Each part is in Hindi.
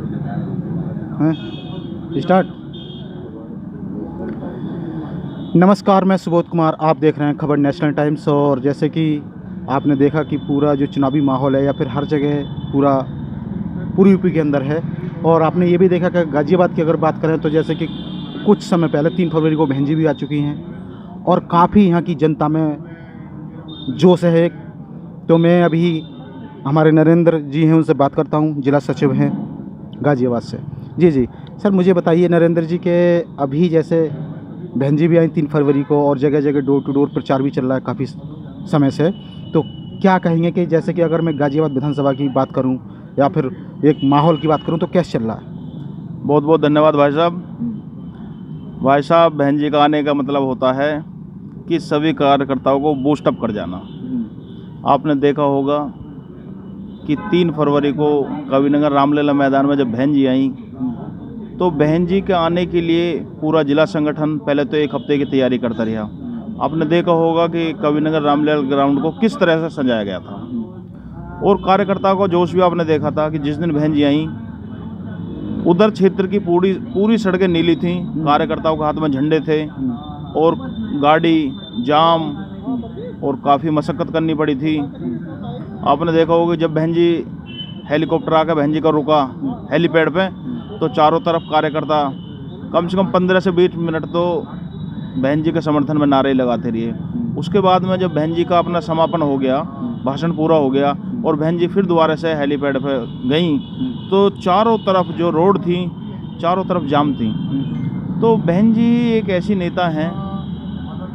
हैं स्टार्ट। नमस्कार, मैं सुबोध कुमार, आप देख रहे हैं खबर नेशनल टाइम्स। और जैसे कि आपने देखा कि पूरा जो चुनावी माहौल है या फिर हर जगह पूरी यूपी के अंदर है। और आपने ये भी देखा कि गाज़ियाबाद की अगर बात करें तो जैसे कि कुछ समय पहले 3 फरवरी को बहन जी भी आ चुकी हैं और काफ़ी यहाँ की जनता में जोश है। तो मैं अभी हमारे नरेंद्र जी हैं, उनसे बात करता हूँ, जिला सचिव हैं गाज़ियाबाद से। जी सर, मुझे बताइए नरेंद्र जी के अभी जैसे बहन जी भी आई 3 फरवरी को और जगह जगह डोर टू डोर प्रचार भी चल रहा है काफ़ी समय से, तो क्या कहेंगे कि जैसे कि अगर मैं गाज़ियाबाद विधानसभा की बात करूं या फिर एक माहौल की बात करूं तो कैसे चल रहा है? बहुत बहुत धन्यवाद भाई साहब। भाई साहब, बहन जी का आने का मतलब होता है कि सभी कार्यकर्ताओं को बूस्टअप कर जाना। आपने देखा होगा कि 3 फरवरी को कविनगर रामलीला मैदान में जब बहन जी आई तो बहन जी के आने के लिए पूरा जिला संगठन पहले तो 1 हफ्ते की तैयारी करता रहा। आपने देखा होगा कि कविनगर रामलीला ग्राउंड को किस तरह से सजाया गया था और कार्यकर्ताओं का जोश भी आपने देखा था कि जिस दिन बहन जी आई उधर क्षेत्र की पूरी सड़कें नीली थीं, कार्यकर्ताओं के हाथ में झंडे थे और गाड़ी जाम और काफ़ी मशक्क़त करनी पड़ी थी। आपने देखा होगा जब बहन जी हेलीकॉप्टर आकर बहन जी का रुका हेलीपैड पे तो चारों तरफ कार्यकर्ता कम से कम 15 से 20 मिनट तो बहन जी के समर्थन में नारे लगाते रहे। उसके बाद में जब बहन जी का अपना समापन हो गया, भाषण पूरा हो गया और बहन जी फिर दोबारा से हेलीपैड पे गई तो चारों तरफ जो रोड थी चारों तरफ जाम थी। तो बहन जी एक ऐसी नेता हैं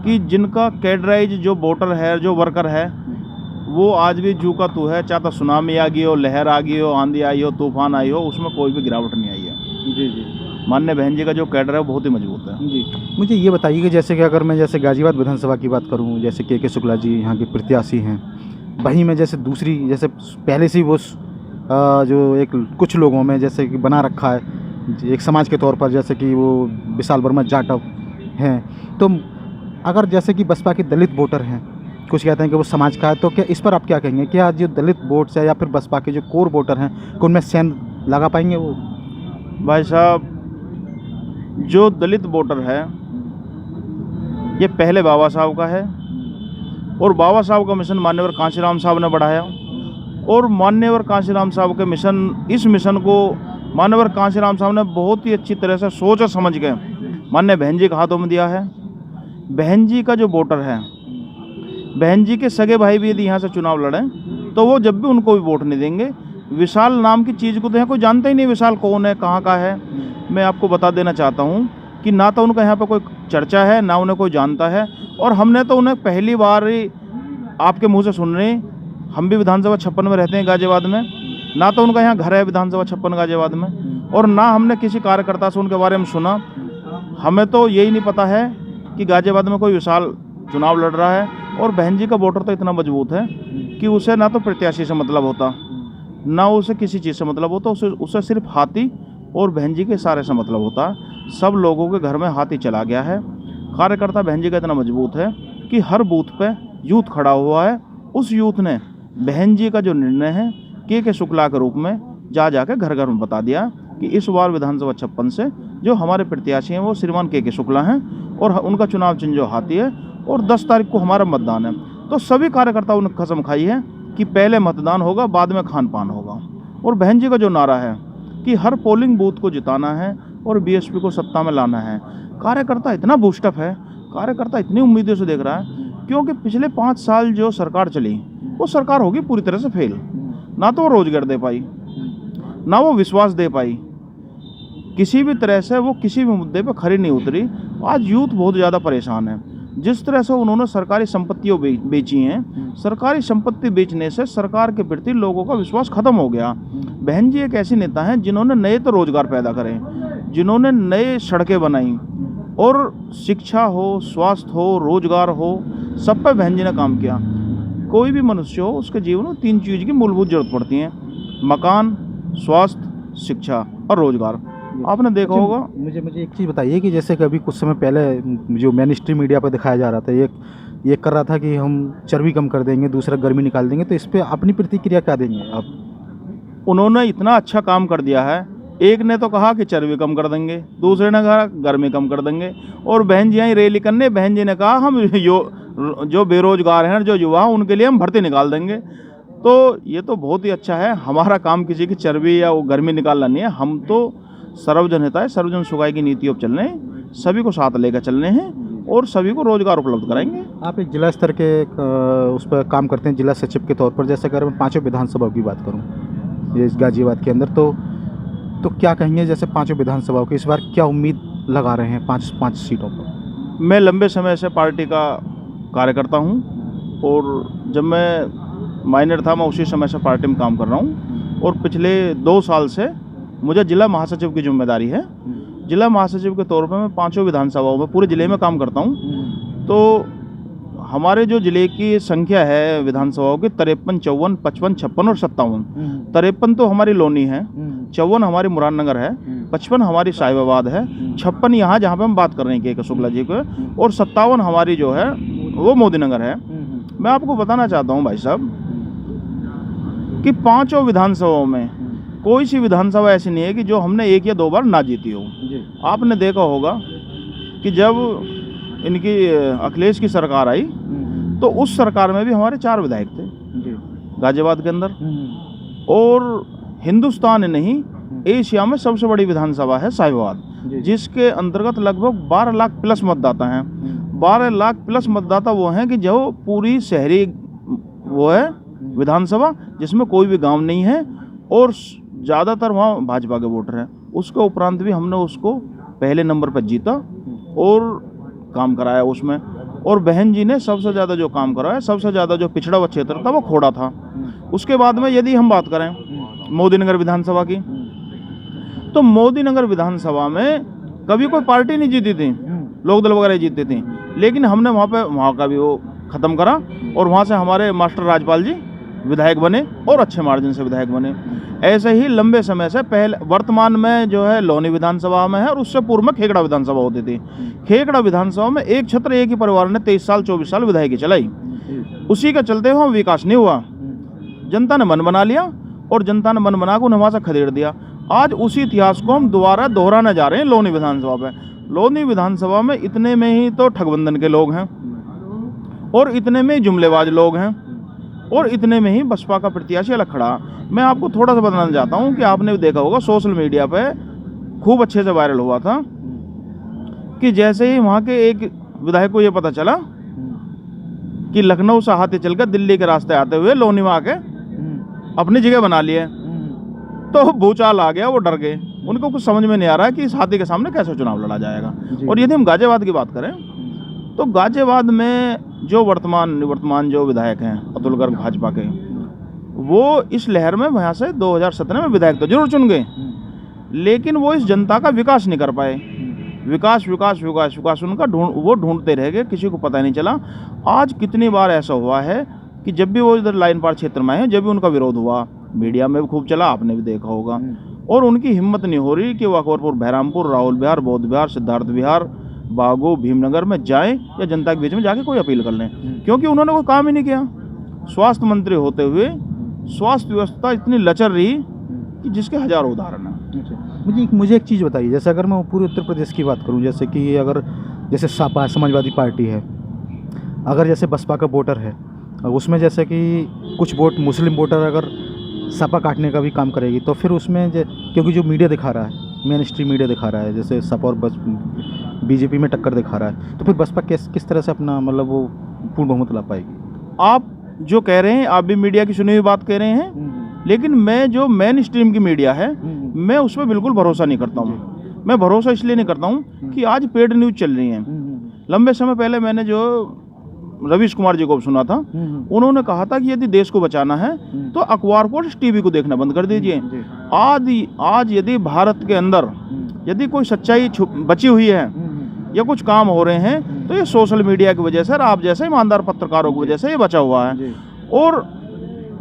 कि जिनका कैडराइज जो वोटर है, जो वर्कर है, वो आज भी जू का तू है। चाहे तो सुनामी आ गई हो, लहर आ गई हो, आंधी आई हो, तूफान आई हो, उसमें कोई भी गिरावट नहीं आई है। जी माननीय बहन जी का जो कैडर है वो बहुत ही मजबूत है। जी, मुझे ये बताइए कि जैसे कि अगर मैं जैसे गाज़ियाबाद विधानसभा की बात करूं, जैसे के शुक्ला जी यहाँ के प्रत्याशी हैं, वहीं में जैसे दूसरी जैसे पहले से ही वो जो एक कुछ लोगों में जैसे कि बना रखा है एक समाज के तौर पर, जैसे कि वो विशाल वर्मा जाटव हैं, तो अगर जैसे कि बसपा के दलित वोटर हैं, कुछ कहते हैं कि वो समाज का है, तो क्या इस पर आप क्या कहेंगे? क्या जो दलित वोट्स है या फिर बसपा के जो कोर वोटर हैं उनमें सेंध लगा पाएंगे वो? भाई साहब, जो दलित वोटर है ये पहले बाबा साहब का है और बाबा साहब का मिशन मान्यवर कांशीराम साहब ने बढ़ाया और मान्यवर कांशीराम साहब के इस मिशन को मान्यवर कांशीराम साहब ने बहुत ही अच्छी तरह से सोच और समझ के माननीय बहन जी के हाथों में दिया है। बहन जी का जो वोटर है, बहन जी के सगे भाई भी यदि यहाँ से चुनाव लड़ें तो वो जब भी उनको भी वोट नहीं देंगे। विशाल नाम की चीज़ को तो यहाँ कोई जानता ही नहीं, विशाल कौन है, कहाँ का है। मैं आपको बता देना चाहता हूँ कि ना तो उनका यहाँ पर कोई चर्चा है, ना उन्हें कोई जानता है और हमने तो उन्हें पहली बार आपके मुंह से सुन रहे हैं। हम भी विधानसभा 56 में रहते हैं गाज़ियाबाद में, ना तो उनका यहाँ घर है विधानसभा 56 गाज़ियाबाद में और ना हमने किसी कार्यकर्ता से उनके बारे में सुना। हमें तो यही नहीं पता है कि गाज़ियाबाद में कोई विशाल चुनाव लड़ रहा है। और बहन जी का वोटर तो इतना मजबूत है कि उसे ना तो प्रत्याशी से मतलब होता, ना उसे किसी चीज़ से मतलब होता, उसे सिर्फ हाथी और बहन जी के इशारे से मतलब होता। सब लोगों के घर में हाथी चला गया है। कार्यकर्ता बहन जी का इतना मजबूत है कि हर बूथ पे यूथ खड़ा हुआ है। उस यूथ ने बहन जी का जो निर्णय है के शुक्ला के रूप में जाके घर घर में बता दिया कि इस बार विधानसभा 56 से जो हमारे प्रत्याशी हैं वो श्रीमान के शुक्ला हैं और उनका चुनाव चिन्ह जो हाथी है और 10 तारीख को हमारा मतदान है। तो सभी कार्यकर्ताओं ने कसम खाई है कि पहले मतदान होगा, बाद में खान पान होगा। और बहन जी का जो नारा है कि हर पोलिंग बूथ को जिताना है और बीएसपी को सत्ता में लाना है, कार्यकर्ता इतना बूस्टअप है, कार्यकर्ता इतनी उम्मीदों से देख रहा है क्योंकि पिछले 5 साल जो सरकार चली वो सरकार होगी पूरी तरह से फेल। ना तो वो रोजगार दे पाई, ना वो विश्वास दे पाई, किसी भी तरह से वो किसी भी मुद्दे पर खरी नहीं उतरी। आज यूथ बहुत ज़्यादा परेशान है। जिस तरह से उन्होंने सरकारी संपत्तियों बेची हैं, सरकारी संपत्ति बेचने से सरकार के प्रति लोगों का विश्वास खत्म हो गया। बहन जी एक ऐसी नेता हैं जिन्होंने नए तो रोजगार पैदा करे, जिन्होंने नए सड़कें बनाई और शिक्षा हो, स्वास्थ्य हो, रोजगार हो, सब पर बहन जी ने काम किया। कोई भी मनुष्य हो उसके जीवन में 3 चीज़ की मूलभूत जरूरत पड़ती हैं, मकान, स्वास्थ्य, शिक्षा और रोजगार। आपने देखा होगा। मुझे एक चीज़ बताइए कि जैसे कि अभी कुछ समय पहले जो मेन स्ट्रीम मीडिया पर दिखाया जा रहा था, ये कर रहा था कि हम चर्बी कम कर देंगे, दूसरा गर्मी निकाल देंगे, तो इस पर अपनी प्रतिक्रिया क्या देंगे आप? उन्होंने इतना अच्छा काम कर दिया है एक ने तो कहा कि चर्बी कम कर देंगे, दूसरे ने कहा गर्मी कम कर देंगे, और बहन जी आई रैली करने, बहन जी ने कहा हम जो बेरोजगार हैं, जो युवा हैं, उनके लिए हम भर्ती निकाल देंगे। तो ये तो बहुत ही अच्छा है। हमारा काम किसी की चर्बी या वो गर्मी निकालना नहीं है, हम तो सर्वजन हिताय सर्वजन सुखाय की नीति पर चलने हैं, सभी को साथ लेकर चलने हैं और सभी को रोजगार उपलब्ध कराएंगे। आप एक जिला स्तर के उस पर काम करते हैं, जिला सचिव के तौर पर। जैसे अगर मैं 5 विधानसभाओं की बात करूं ये इस गाजियाबाद के अंदर, तो क्या कहेंगे, जैसे 5 विधानसभाओं की इस बार क्या उम्मीद लगा रहे हैं 5 सीटों पर? मैं लंबे समय से पार्टी का कार्यकर्ता हूं और जब मैं माइनर था मैं उसी समय से पार्टी में काम कर रहा हूं, और पिछले 2 साल से मुझे जिला महासचिव की जिम्मेदारी है। जिला महासचिव के तौर पर मैं 5 विधानसभाओं में पूरे ज़िले में काम करता हूं। तो हमारे जो ज़िले की संख्या है विधानसभाओं की 53, 54, 55, 56 और 57। 53 तो हमारी लोनी है, 54 हमारी मुरादनगर है, 55 हमारी साहिबाबाद है, 56 यहाँ जहाँ पे हम बात कर रहे हैं के शुक्ला जी को, और 57 हमारी जो है वो मोदीनगर है। मैं आपको बताना चाहता हूँ भाई साहब कि 5 विधानसभाओं में कोई सी विधानसभा ऐसी नहीं है कि जो हमने 1 या 2 बार ना जीती हो। आपने देखा होगा कि जब इनकी अखिलेश की सरकार आई तो उस सरकार में भी हमारे 4 विधायक थे गाजियाबाद के अंदर, और हिंदुस्तान नहीं एशिया में सबसे बड़ी विधानसभा है साहिबाबाद, जिसके अंतर्गत लगभग 12 लाख प्लस मतदाता हैं। 12 लाख प्लस मतदाता वो हैं कि जो पूरी शहरी वो है विधानसभा, जिसमें कोई भी गांव नहीं है, और ज़्यादातर वहाँ भाजपा के वोटर हैं। उसके उपरांत भी हमने उसको पहले नंबर पर जीता और काम कराया उसमें। और बहन जी ने सबसे ज़्यादा जो काम कराया, सबसे ज़्यादा जो पिछड़ा हुआ क्षेत्र था वो खोड़ा था। उसके बाद में यदि हम बात करें मोदीनगर विधानसभा की, तो मोदीनगर विधानसभा में कभी कोई पार्टी नहीं जीती थी, लोकदल वगैरह जीतती थी, लेकिन हमने वहाँ का भी वो ख़त्म करा, और वहाँ से हमारे मास्टर राजपाल जी विधायक बने और अच्छे मार्जिन से विधायक बने। ऐसे ही लंबे समय से पहले वर्तमान में जो है लोनी विधानसभा में है, और उससे पूर्व में खेकड़ा विधानसभा होती थी। खेकड़ा विधानसभा में एक छत्र एक ही परिवार ने 23 साल 24 साल विधायकी चलाई। उसी का चलते हुए विकास नहीं हुआ, जनता ने मन बना लिया, और जनता ने मन बना कर उन्हें वहाँ से खदेड़ दिया। आज उसी इतिहास को हम दोबारा दोहराने जा रहे हैं लोनी विधानसभा पे। लोनी विधानसभा में इतने में ही तो ठगबंधन के लोग हैं, और इतने में ही जुमलेबाज लोग हैं, और इतने में ही बसपा का प्रत्याशी अलग खड़ा। मैं आपको थोड़ा सा बताना चाहता हूं कि आपने भी देखा होगा सोशल मीडिया पे खूब अच्छे से वायरल हुआ था कि जैसे ही वहाँ के एक विधायक को ये पता चला कि लखनऊ से हाथी चलकर दिल्ली के रास्ते आते हुए लोनी में आके अपनी जगह बना लिए, तो भूचाल आ गया, वो डर गए। उनको कुछ समझ में नहीं आ रहा है कि इस हाथी के सामने कैसे चुनाव लड़ा जाएगा। और यदि हम गाजियाबाद की बात करें तो गाजियाबाद में जो वर्तमान जो विधायक हैं अतुल गर्ग भाजपा के, वो इस लहर में वहाँ से 2017 में विधायक तो जरूर चुन गए, लेकिन वो इस जनता का विकास नहीं कर पाए। विकास विकास विकास विकास उनका वो ढूंढते रह गए, किसी को पता नहीं चला। आज कितनी बार ऐसा हुआ है कि जब भी वो इधर लाइन पार क्षेत्र में है, जब भी उनका विरोध हुआ, मीडिया में भी खूब चला, आपने भी देखा होगा, और उनकी हिम्मत नहीं हो रही कि वो अकबरपुर, बहरामपुर, राहुल विहार, बौद्ध विहार, सिद्धार्थ विहार, बागो, भीमनगर में जाएं या जनता के बीच में जाके कोई अपील कर लें, क्योंकि उन्होंने कोई काम ही नहीं किया। स्वास्थ्य मंत्री होते हुए स्वास्थ्य व्यवस्था इतनी लचर रही कि जिसके हजारों उदाहरण हैं। मुझे एक चीज़ बताइए, जैसे अगर मैं पूरे उत्तर प्रदेश की बात करूं, जैसे कि अगर जैसे सपा समाजवादी पार्टी है, अगर जैसे बसपा का वोटर है, उसमें जैसे कि कुछ वोट मुस्लिम वोटर अगर सपा काटने का भी काम करेगी, तो फिर उसमें क्योंकि जो मीडिया दिखा रहा है, मेन स्ट्रीम मीडिया दिखा रहा है, जैसे सपा और बीजेपी में टक्कर दिखा रहा है, तो फिर बसपा किस तरह से अपना मतलब वो पूर्ण बहुमत ला पाएगी? आप जो कह रहे हैं, आप भी मीडिया की सुनी हुई बात कह रहे हैं, लेकिन मैं जो मेन स्ट्रीम की मीडिया है, मैं उस पर बिल्कुल भरोसा नहीं करता हूँ। मैं भरोसा इसलिए नहीं करता हूँ कि आज पेड न्यूज़ चल रही हैं। लंबे समय पहले मैंने जो रवीश कुमार जी को सुना था, उन्होंने कहा था कि यदि देश को बचाना है तो अखबार को टीवी को देखना बंद कर दीजिए। आज यदि भारत के अंदर यदि कोई सच्चाई बची हुई है या कुछ काम हो रहे हैं, तो ये सोशल मीडिया की वजह से, आप जैसे ईमानदार पत्रकारों की वजह से ये बचा हुआ है। और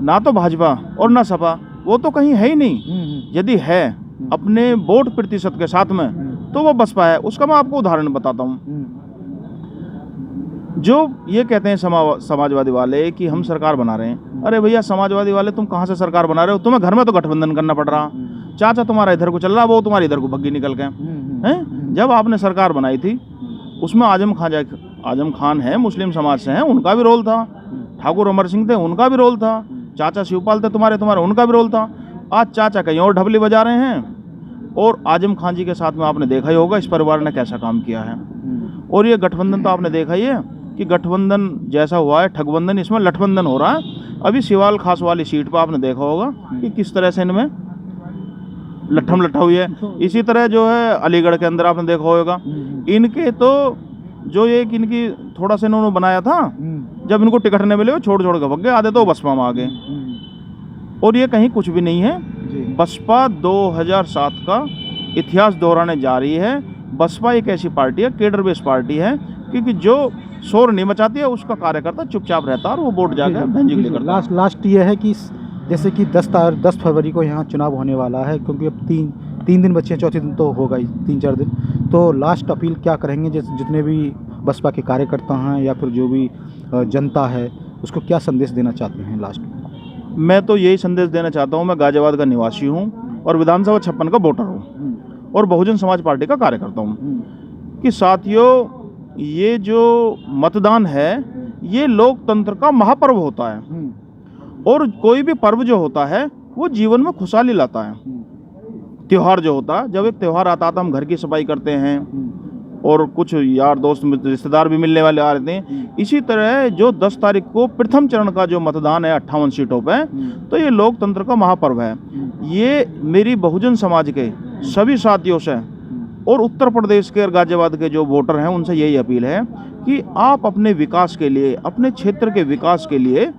ना तो भाजपा और ना सपा, वो तो कहीं है ही नहीं। यदि है अपने वोट प्रतिशत के साथ में, तो वो बसपा है। उसका मैं आपको उदाहरण बताता हूँ। जो ये कहते हैं समाजवादी वाले कि हम सरकार बना रहे हैं, अरे भैया समाजवादी वाले, तुम कहाँ से सरकार बना रहे हो? तुम्हें घर में तो गठबंधन करना पड़ रहा। चाचा तुम्हारा इधर को चल रहा, वो तुम्हारे इधर को भग्गी निकल गए हैं। जब आपने सरकार बनाई थी उसमें आजम खान है, मुस्लिम समाज से हैं, उनका भी रोल था। ठाकुर अमर सिंह थे, उनका भी रोल था। चाचा शिवपाल थे तुम्हारे उनका भी रोल था। आज चाचा कहीं और ढबली बजा रहे हैं और आजम खान जी के साथ में आपने देखा ही होगा इस परिवार ने कैसा काम किया है। और ये गठबंधन तो आपने देखा ही है कि गठबंधन जैसा हुआ है, ठगबंधन, इसमें लठबंधन हो रहा है। अभी सिवाल खास वाली सीट पर आपने देखा होगा कि किस तरह से इनमें लट्ठम लट्ठा हुई है। इसी तरह जो है अलीगढ़ के अंदर आपने देखा होगा, इनके तो जो एक इनकी थोड़ा सा इन्होंने बनाया था, जब इनको टिकट नहीं मिले वो छोड़ के भग गए, आधे तो बसपा में आ गए। और ये कहीं कुछ भी नहीं है। बसपा 2007 का इतिहास दोहराने जा रही है। बसपा एक ऐसी पार्टी है, केडर बेस्ड पार्टी है, क्योंकि जो शोर नहीं मचाती है उसका कार्यकर्ता चुपचाप रहता है और वो वोट जाकर भेंजी के लिए करता है। लास्ट ये है कि जैसे कि 10 फरवरी को यहाँ चुनाव होने वाला है, क्योंकि अब तीन दिन बचे हैं, चौथे दिन तो होगा ही, 3-4 दिन। तो लास्ट अपील क्या करेंगे जितने भी बसपा के कार्यकर्ता हैं या फिर जो भी जनता है, उसको क्या संदेश देना चाहते हैं लास्ट में? मैं तो यही संदेश देना चाहता हूँ। मैं गाजियाबाद का निवासी हूँ और विधानसभा 56 का वोटर हूँ और बहुजन समाज पार्टी का कार्यकर्ता हूँ कि साथियों, ये जो मतदान है ये लोकतंत्र का महापर्व होता है और कोई भी पर्व जो होता है वो जीवन में खुशहाली लाता है। त्यौहार जो होता है, जब एक त्यौहार आता है तो हम घर की सफाई करते हैं और कुछ यार दोस्त रिश्तेदार भी मिलने वाले आ रहे थे। इसी तरह जो 10 तारीख को प्रथम चरण का जो मतदान है 58 सीटों पे, तो ये लोकतंत्र का महापर्व है। ये मेरी बहुजन समाज के सभी साथियों से और उत्तर प्रदेश के और गाजियाबाद के जो वोटर हैं उनसे यही अपील है कि आप अपने विकास के लिए, अपने क्षेत्र के विकास के लिए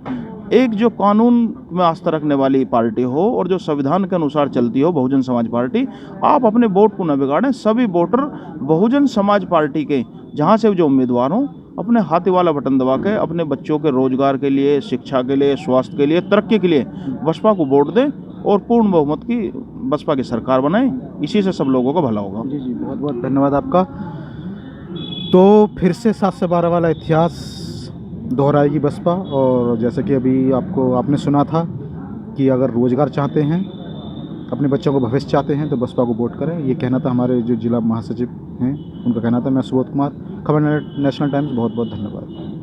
एक जो कानून में आस्था रखने वाली पार्टी हो और जो संविधान के अनुसार चलती हो, बहुजन समाज पार्टी, आप अपने वोट को न बिगाड़ें। सभी वोटर बहुजन समाज पार्टी के जहां से जो उम्मीदवार हों, अपने हाथी वाला बटन दबा के अपने बच्चों के रोजगार के लिए, शिक्षा के लिए, स्वास्थ्य के लिए, तरक्की के लिए बसपा को वोट दें और पूर्ण बहुमत की बसपा की सरकार बनाएं। इसी से सब लोगों का भला होगा। जी बहुत बहुत धन्यवाद आपका। तो फिर से 7 से 12 वाला इतिहास दोहराएगी बसपा। और जैसे कि अभी आपने सुना था कि अगर रोज़गार चाहते हैं, अपने बच्चों को भविष्य चाहते हैं, तो बसपा को वोट करें। ये कहना था हमारे जो जिला महासचिव हैं, उनका कहना था। मैं सुबोध कुमार, खबर नेशनल टाइम्स, बहुत बहुत धन्यवाद।